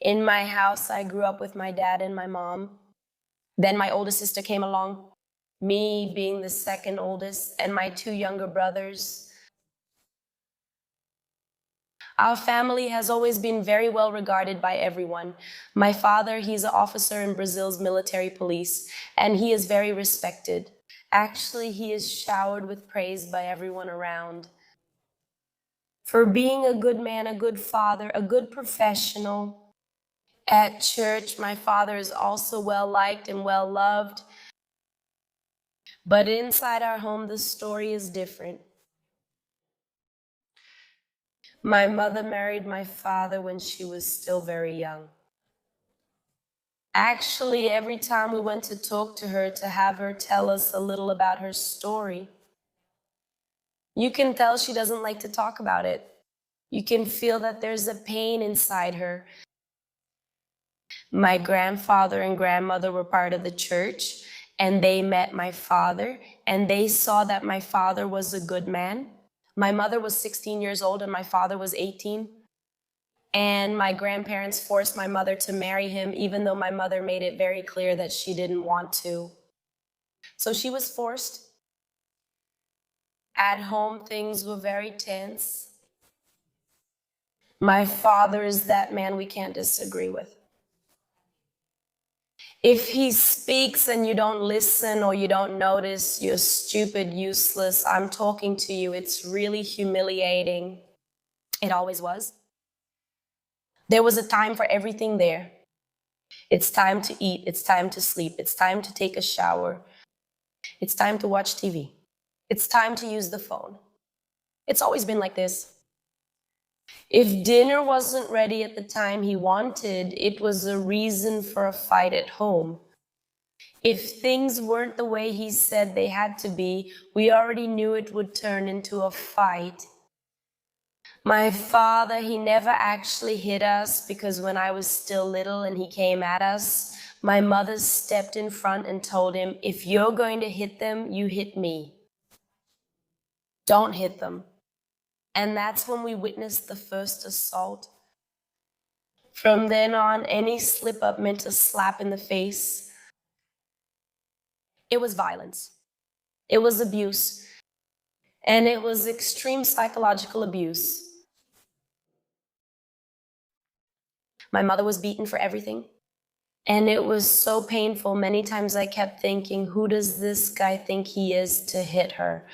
In my house, I grew up with my dad and my mom. Then my oldest sister came along, me being the second oldest, and my two younger brothers. Our family has always been very well regarded by everyone. My father, he's an officer in Brazil's military police, and he is very respected. Actually, he is showered with praise by everyone around for being a good man, a good father, a good professional. At church, my father is also well liked and well loved. But inside our home, the story is different. My mother married my father when she was still very young. Actually, every time we went to talk to her to have her tell us a little about her story, you can tell she doesn't like to talk about it. You can feel that there's a pain inside her. My grandfather and grandmother were part of the church, and they met my father, and they saw that my father was a good man. My mother was 16 years old, and my father was 18. And my grandparents forced my mother to marry him, even though my mother made it very clear that she didn't want to. So she was forced. At home, things were very tense. My father is that man we can't disagree with. If he speaks and you don't listen or you don't notice, you're stupid, useless, I'm talking to you, it's really humiliating. It always was. There was a time for everything there. It's time to eat, it's time to sleep, it's time to take a shower, it's time to watch TV, it's time to use the phone. It's always been like this. If dinner wasn't ready at the time he wanted, it was a reason for a fight at home. If things weren't the way he said they had to be, we already knew it would turn into a fight. My father, he never actually hit us because when I was still little and he came at us, my mother stepped in front and told him, if you're going to hit them, you hit me. Don't hit them. And that's when we witnessed the first assault. From then on, any slip up meant a slap in the face. It was violence. It was abuse. And it was extreme psychological abuse. My mother was beaten for everything. And it was so painful. Many times I kept thinking, who does this guy think he is to hit her?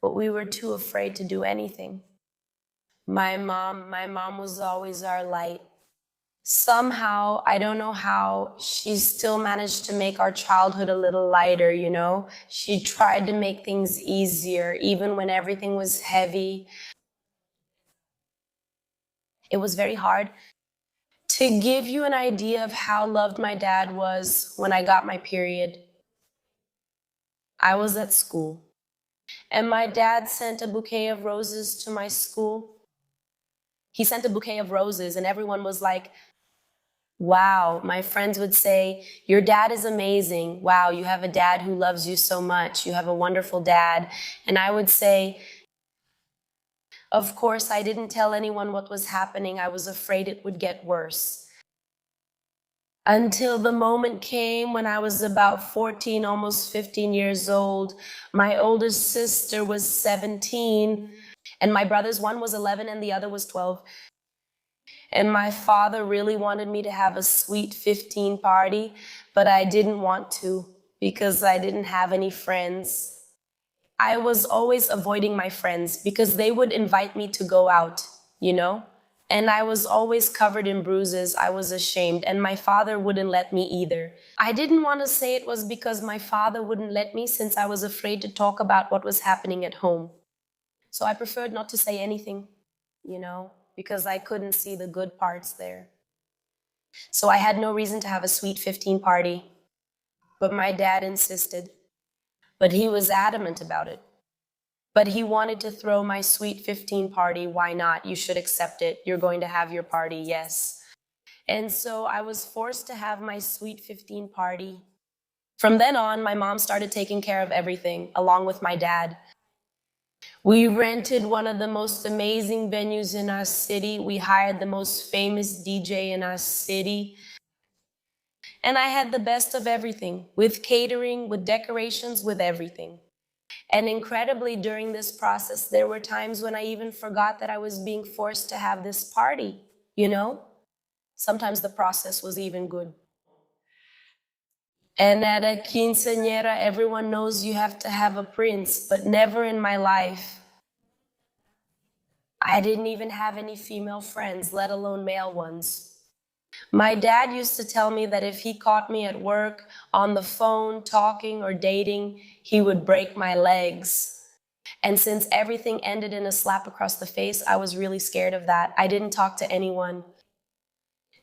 But we were too afraid to do anything. My mom was always our light. Somehow, I don't know how, she still managed to make our childhood a little lighter, you know? She tried to make things easier, even when everything was heavy. It was very hard. To give you an idea of how loved my dad was when I got my period, I was at school, and my dad sent a bouquet of roses to my school. He sent a bouquet of roses, and everyone was like, wow. My friends would say, your dad is amazing. Wow, you have a dad who loves you so much. You have a wonderful dad. And I would say, of course, I didn't tell anyone what was happening. I was afraid it would get worse. Until the moment came when I was about 14, almost 15 years old. My oldest sister was 17, and my brothers, one was 11 and the other was 12. And my father really wanted me to have a sweet 15 party, but I didn't want to because I didn't have any friends. I was always avoiding my friends because they would invite me to go out, you know? And I was always covered in bruises. I was ashamed, and my father wouldn't let me either. I didn't want to say it was because my father wouldn't let me since I was afraid to talk about what was happening at home. So I preferred not to say anything, you know, because I couldn't see the good parts there. So I had no reason to have a sweet 15 party, but my dad insisted. But he was adamant about it. But he wanted to throw my sweet 15 party. Why not? You should accept it. You're going to have your party, yes. And so I was forced to have my sweet 15 party. From then on, my mom started taking care of everything, along with my dad. We rented one of the most amazing venues in our city. We hired the most famous DJ in our city. And I had the best of everything, with catering, with decorations, with everything. And incredibly, during this process, there were times when I even forgot that I was being forced to have this party, you know? Sometimes the process was even good. And at a quinceañera, everyone knows you have to have a prince, but never in my life. I didn't even have any female friends, let alone male ones. My dad used to tell me that if he caught me at work, on the phone, talking or dating, he would break my legs. And since everything ended in a slap across the face, I was really scared of that. I didn't talk to anyone.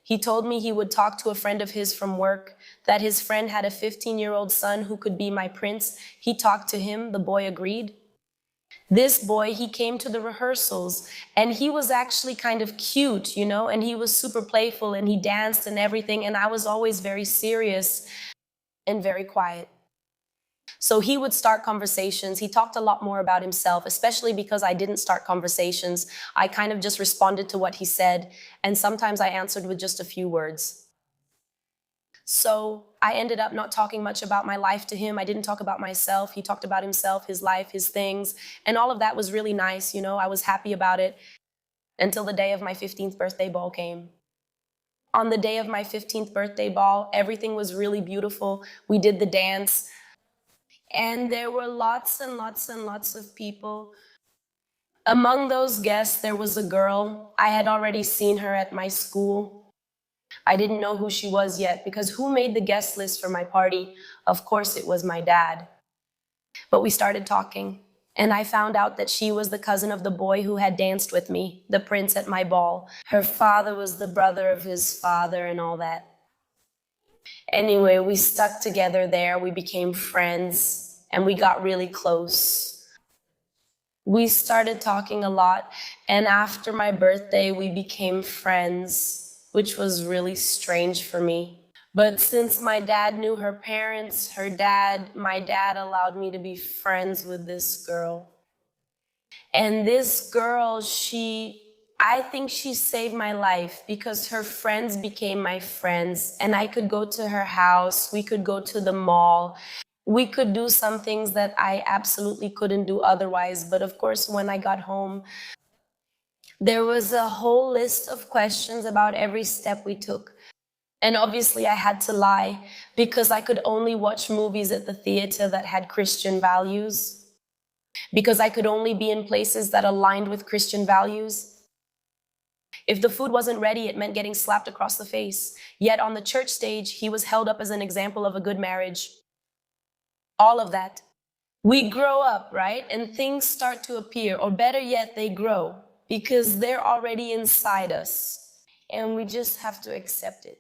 He told me he would talk to a friend of his from work, that his friend had a 15-year-old son who could be my prince. He talked to him, the boy agreed. This boy, he came to the rehearsals, and he was actually kind of cute, you know, and he was super playful, and he danced and everything, and I was always very serious and very quiet. So he would start conversations. He talked a lot more about himself, especially because I didn't start conversations. I kind of just responded to what he said, and sometimes I answered with just a few words. So I ended up not talking much about my life to him. I didn't talk about myself. He talked about himself, his life, his things, and all of that was really nice, you know. I was happy about it until the day of my 15th birthday ball came. On the day of my 15th birthday ball, everything was really beautiful. We did the dance. And there were lots and lots and lots of people. Among those guests, there was a girl. I had already seen her at my school. I didn't know who she was yet, because who made the guest list for my party? Of course, it was my dad. But we started talking, and I found out that she was the cousin of the boy who had danced with me, the prince at my ball. Her father was the brother of his father and all that. Anyway, we stuck together there. We became friends, and we got really close. We started talking a lot, and after my birthday, we became friends, which was really strange for me. But since my dad knew her parents, my dad allowed me to be friends with this girl. And this girl, I think she saved my life, because her friends became my friends, and I could go to her house, we could go to the mall, we could do some things that I absolutely couldn't do otherwise. But of course, when I got home, there was a whole list of questions about every step we took. And obviously I had to lie, because I could only watch movies at the theater that had Christian values, because I could only be in places that aligned with Christian values. If the food wasn't ready, it meant getting slapped across the face. Yet on the church stage, he was held up as an example of a good marriage. All of that. We grow up, right? And things start to appear, or better yet, they grow, because they're already inside us. And we just have to accept it.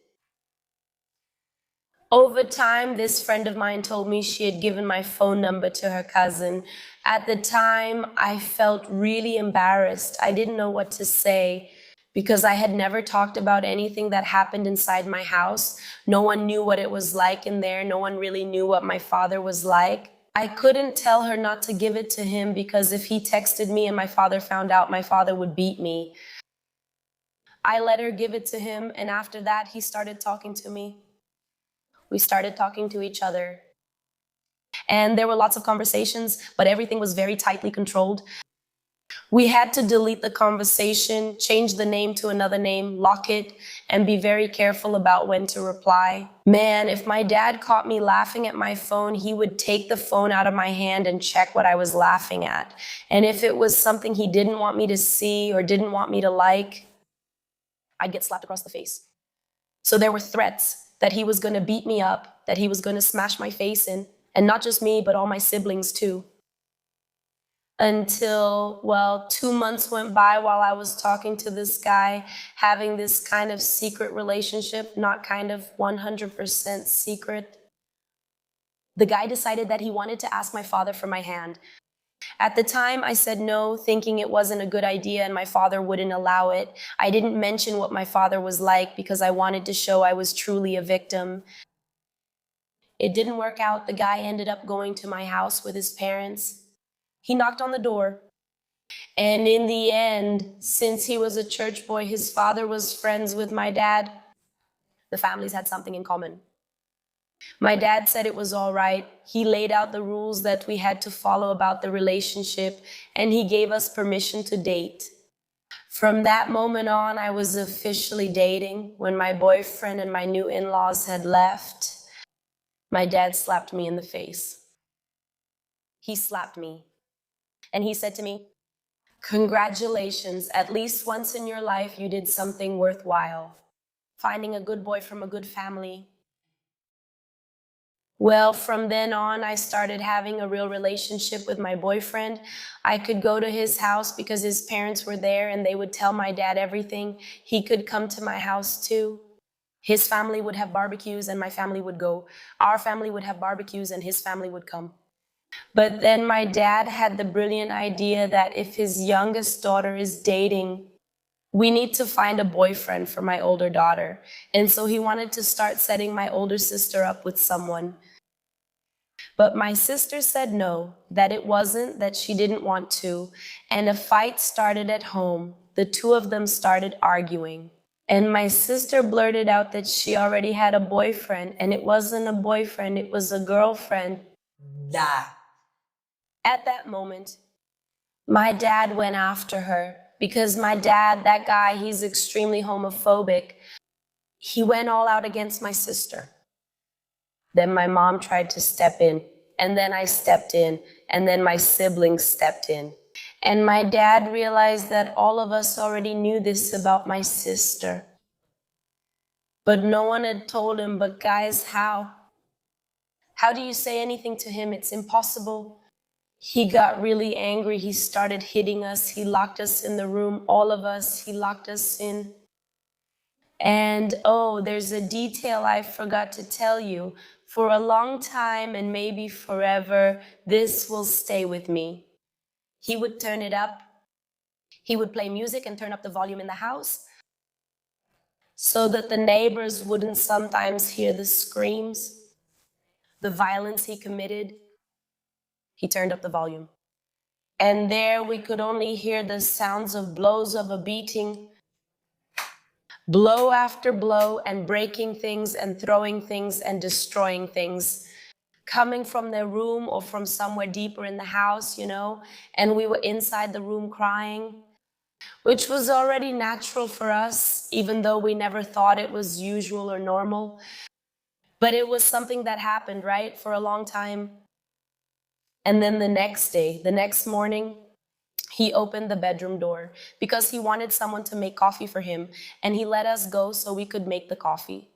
Over time, this friend of mine told me she had given my phone number to her cousin. At the time, I felt really embarrassed. I didn't know what to say, because I had never talked about anything that happened inside my house. No one knew what it was like in there. No one really knew what my father was like. I couldn't tell her not to give it to him, because if he texted me and my father found out, my father would beat me. I let her give it to him, and after that, he started talking to me. We started talking to each other. And there were lots of conversations, but everything was very tightly controlled. We had to delete the conversation, change the name to another name, lock it, and be very careful about when to reply. Man, if my dad caught me laughing at my phone, he would take the phone out of my hand and check what I was laughing at. And if it was something he didn't want me to see or didn't want me to like, I'd get slapped across the face. So there were threats that he was going to beat me up, that he was going to smash my face in, and not just me, but all my siblings too. Until, 2 months went by while I was talking to this guy, having this kind of secret relationship, not kind of 100% secret. The guy decided that he wanted to ask my father for my hand. At the time, I said no, thinking it wasn't a good idea and my father wouldn't allow it. I didn't mention what my father was like, because I wanted to show I was truly a victim. It didn't work out. The guy ended up going to my house with his parents. He knocked on the door. And in the end, since he was a church boy, his father was friends with my dad. The families had something in common. My dad said it was all right. He laid out the rules that we had to follow about the relationship, and he gave us permission to date. From that moment on, I was officially dating. When my boyfriend and my new in-laws had left, my dad slapped me in the face. He slapped me, and he said to me, "Congratulations, at least once in your life you did something worthwhile. Finding a good boy from a good family." Well, from then on, I started having a real relationship with my boyfriend. I could go to his house because his parents were there and they would tell my dad everything. He could come to my house too. His family would have barbecues and my family would go. Our family would have barbecues and his family would come. But then my dad had the brilliant idea that if his youngest daughter is dating, we need to find a boyfriend for my older daughter. And so he wanted to start setting my older sister up with someone. But my sister said no, that it wasn't, that she didn't want to. And a fight started at home. The two of them started arguing. And my sister blurted out that she already had a boyfriend, and it wasn't a boyfriend, it was a girlfriend. Da. At that moment, my dad went after her because my dad, that guy, he's extremely homophobic. He went all out against my sister. Then my mom tried to step in, and then I stepped in, and then my siblings stepped in. And my dad realized that all of us already knew this about my sister. But no one had told him, but guys, how? How do you say anything to him? It's impossible. He got really angry. He started hitting us. He locked us in the room, all of us. He locked us in. And oh, there's a detail I forgot to tell you. For a long time and maybe forever, this will stay with me. He would turn it up. He would play music and turn up the volume in the house so that the neighbors wouldn't sometimes hear the screams, the violence he committed. He turned up the volume. And there we could only hear the sounds of blows of a beating, blow after blow, and breaking things and throwing things and destroying things, coming from their room or from somewhere deeper in the house, you know, and we were inside the room crying, which was already natural for us, even though we never thought it was usual or normal. But it was something that happened, right, for a long time. And then the next day, the next morning, he opened the bedroom door because he wanted someone to make coffee for him, and he let us go so we could make the coffee.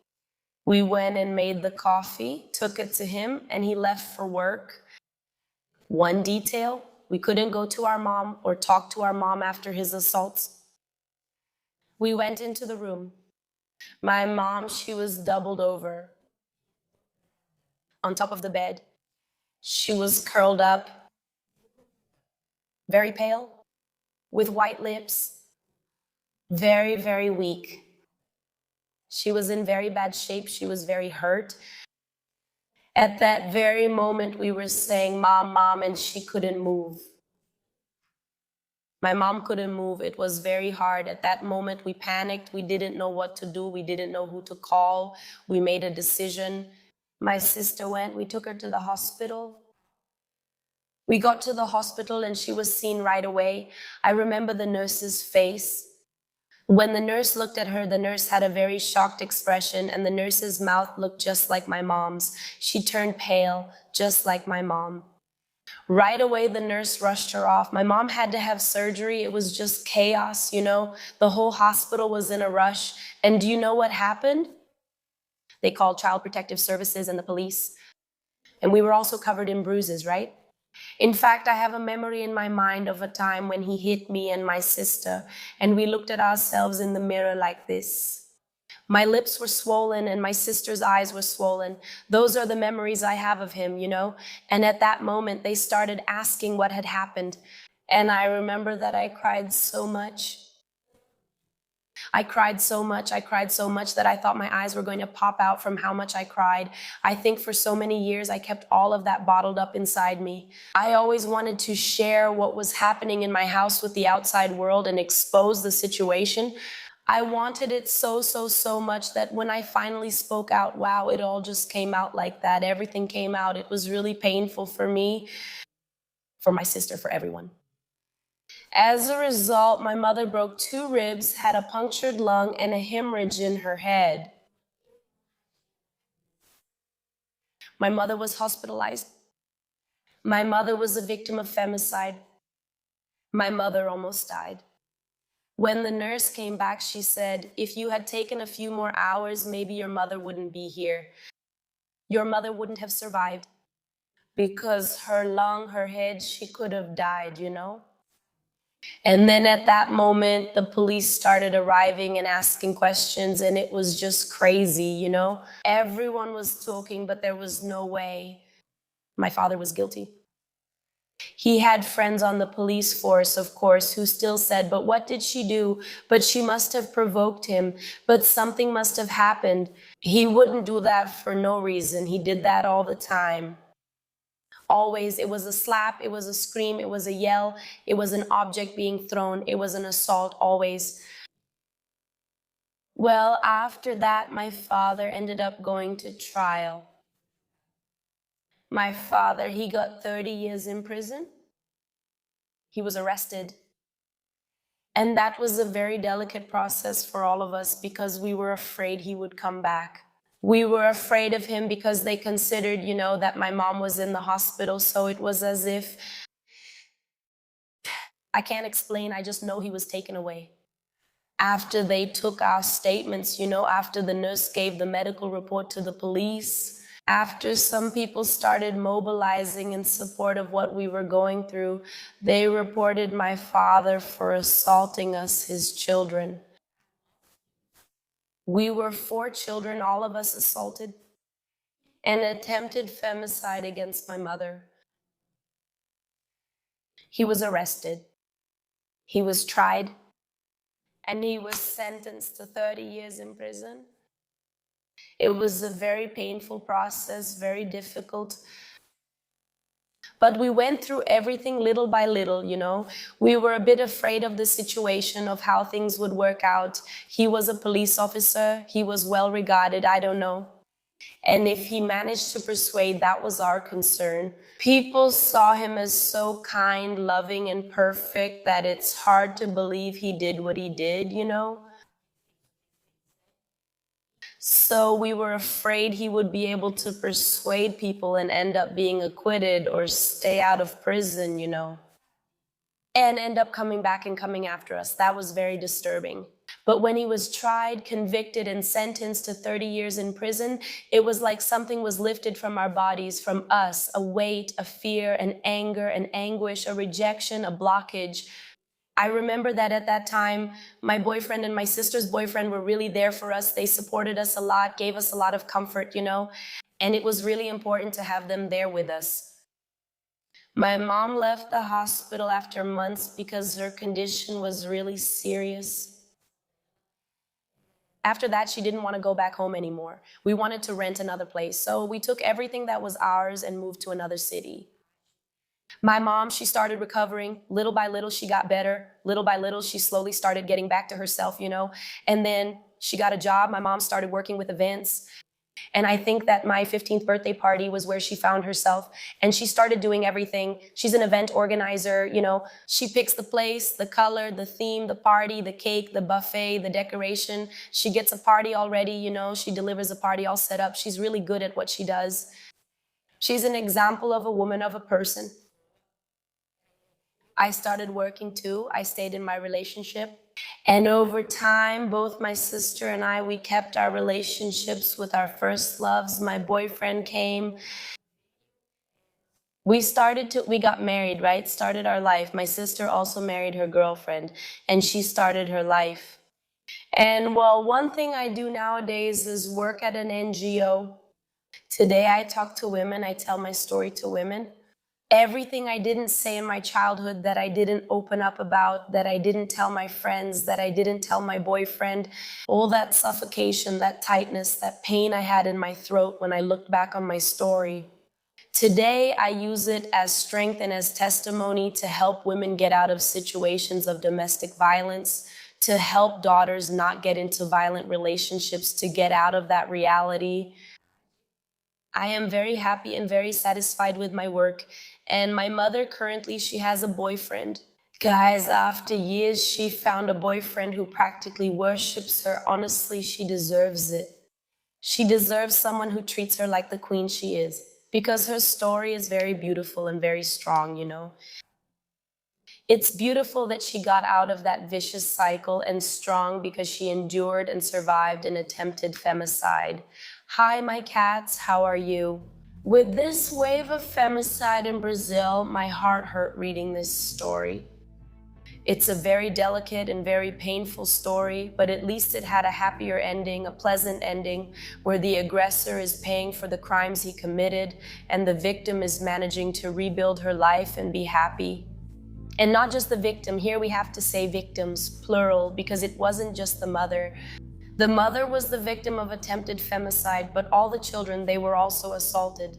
We went and made the coffee, took it to him, and he left for work. One detail, we couldn't go to our mom or talk to our mom after his assaults. We went into the room. My mom, she was doubled over on top of the bed. She was curled up, very pale, with white lips, very, very weak. She was in very bad shape. She was very hurt. At that very moment, we were saying, "Mom, Mom," and she couldn't move. My mom couldn't move. It was very hard. At that moment, we panicked. We didn't know what to do. We didn't know who to call. We made a decision. My sister went. We took her to the hospital. We got to the hospital and she was seen right away. I remember the nurse's face. When the nurse looked at her, the nurse had a very shocked expression, and the nurse's mouth looked just like my mom's. She turned pale, just like my mom. Right away, the nurse rushed her off. My mom had to have surgery. It was just chaos, you know. The whole hospital was in a rush. And do you know what happened? They called Child Protective Services and the police. And we were also covered in bruises, right? In fact, I have a memory in my mind of a time when he hit me and my sister, and we looked at ourselves in the mirror like this. My lips were swollen and my sister's eyes were swollen. Those are the memories I have of him, you know. And at that moment, they started asking what had happened. And I remember that I cried so much. I cried so much. I cried so much that I thought my eyes were going to pop out from how much I cried. I think for so many years, I kept all of that bottled up inside me. I always wanted to share what was happening in my house with the outside world and expose the situation. I wanted it so, so, so much that when I finally spoke out, wow, it all just came out like that. Everything came out. It was really painful for me, for my sister, for everyone. As a result, my mother broke 2 ribs, had a punctured lung, and a hemorrhage in her head. My mother was hospitalized. My mother was a victim of femicide. My mother almost died. When the nurse came back, she said, if you had taken a few more hours, maybe your mother wouldn't be here. Your mother wouldn't have survived because her lung, her head, she could have died, you know? And then at that moment, the police started arriving and asking questions, and it was just crazy, you know? Everyone was talking, but there was no way my father was guilty. He had friends on the police force, of course, who still said, but what did she do? But she must have provoked him. But something must have happened. He wouldn't do that for no reason. He did that all the time. Always, it was a slap, it was a scream, it was a yell, it was an object being thrown, it was an assault, always. Well, after that, my father ended up going to trial. My father, he got 30 years in prison. He was arrested. And that was a very delicate process for all of us because we were afraid he would come back. We were afraid of him because they considered, you know, that my mom was in the hospital. So it was as if, I can't explain, I just know he was taken away. After they took our statements, you know, after the nurse gave the medical report to the police, after some people started mobilizing in support of what we were going through, they reported my father for assaulting us, his children. We were 4 children, all of us assaulted, and attempted femicide against my mother. He was arrested. He was tried, and he was sentenced to 30 years in prison. It was a very painful process, very difficult. But we went through everything little by little, you know. We were a bit afraid of the situation, of how things would work out. He was a police officer. He was well regarded, I don't know. And if he managed to persuade, that was our concern. People saw him as so kind, loving, and perfect that it's hard to believe he did what he did, you know. So we were afraid he would be able to persuade people and end up being acquitted or stay out of prison, you know, and end up coming back and coming after us. That was very disturbing. But when he was tried, convicted, and sentenced to 30 years in prison, it was like something was lifted from our bodies, from us, a weight, a fear, an anger, an anguish, a rejection, a blockage. I remember that at that time, my boyfriend and my sister's boyfriend were really there for us. They supported us a lot, gave us a lot of comfort, you know, and it was really important to have them there with us. My mom left the hospital after months because her condition was really serious. After that, she didn't want to go back home anymore. We wanted to rent another place, so we took everything that was ours and moved to another city. My mom, she started recovering. Little by little, she got better. Little by little, she slowly started getting back to herself, you know. And then she got a job. My mom started working with events. And I think that my 15th birthday party was where she found herself. And she started doing everything. She's an event organizer, you know. She picks the place, the color, the theme, the party, the cake, the buffet, the decoration. She gets a party all ready, you know. She delivers a party all set up. She's really good at what she does. She's an example of a woman, of a person. I started working too. I stayed in my relationship. And over time, both my sister and I, we kept our relationships with our first loves. My boyfriend came. We got married, right? Started our life. My sister also married her girlfriend, and she started her life. And well, one thing I do nowadays is work at an NGO. Today I talk to women, I tell my story to women. Everything I didn't say in my childhood, that I didn't open up about, that I didn't tell my friends, that I didn't tell my boyfriend, all that suffocation, that tightness, that pain I had in my throat when I looked back on my story. Today, I use it as strength and as testimony to help women get out of situations of domestic violence, to help daughters not get into violent relationships, to get out of that reality. I am very happy and very satisfied with my work. And my mother currently, she has a boyfriend. Guys, after years, she found a boyfriend who practically worships her. Honestly, she deserves it. She deserves someone who treats her like the queen she is, because her story is very beautiful and very strong, you know. It's beautiful that she got out of that vicious cycle, and strong because she endured and survived an attempted femicide. Hi, my cats, how are you? With this wave of femicide in Brazil, my heart hurt reading this story. It's a very delicate and very painful story, but at least it had a happier ending, a pleasant ending, where the aggressor is paying for the crimes he committed and the victim is managing to rebuild her life and be happy. And not just the victim, here we have to say victims, plural, because it wasn't just the mother. The mother was the victim of attempted femicide, but all the children, they were also assaulted.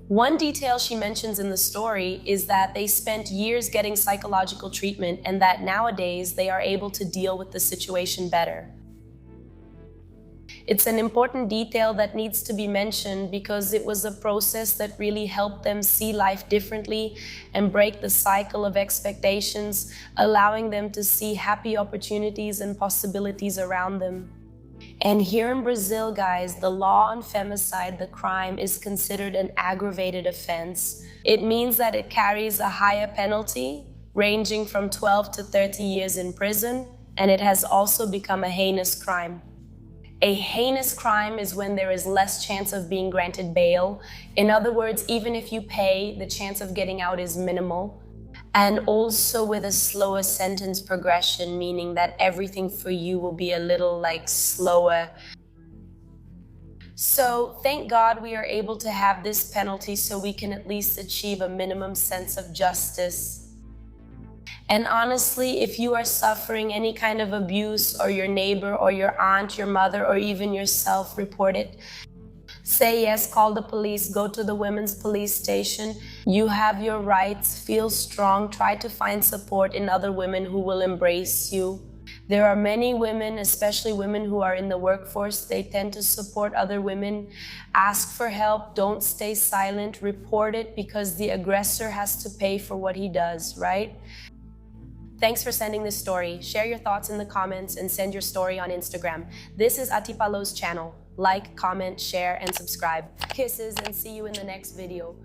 One detail she mentions in the story is that they spent years getting psychological treatment and that nowadays they are able to deal with the situation better. It's an important detail that needs to be mentioned because it was a process that really helped them see life differently and break the cycle of expectations, allowing them to see happy opportunities and possibilities around them. And here in Brazil, guys, the law on femicide, the crime, is considered an aggravated offense. It means that it carries a higher penalty, ranging from 12 to 30 years in prison, and it has also become a heinous crime. A heinous crime is when there is less chance of being granted bail. In other words, even if you pay, the chance of getting out is minimal. And also with a slower sentence progression, meaning that everything for you will be a little slower. So thank God we are able to have this penalty so we can at least achieve a minimum sense of justice. And honestly, if you are suffering any kind of abuse, or your neighbor or your aunt, your mother, or even yourself, report it. Say yes, call the police, go to the women's police station. You have your rights, feel strong, try to find support in other women who will embrace you. There are many women, especially women who are in the workforce, they tend to support other women. Ask for help, don't stay silent, report it, because the aggressor has to pay for what he does, right? Thanks for sending this story. Share your thoughts in the comments and send your story on Instagram. This is Atipalo's channel. Like, comment, share, and subscribe. Kisses, and see you in the next video.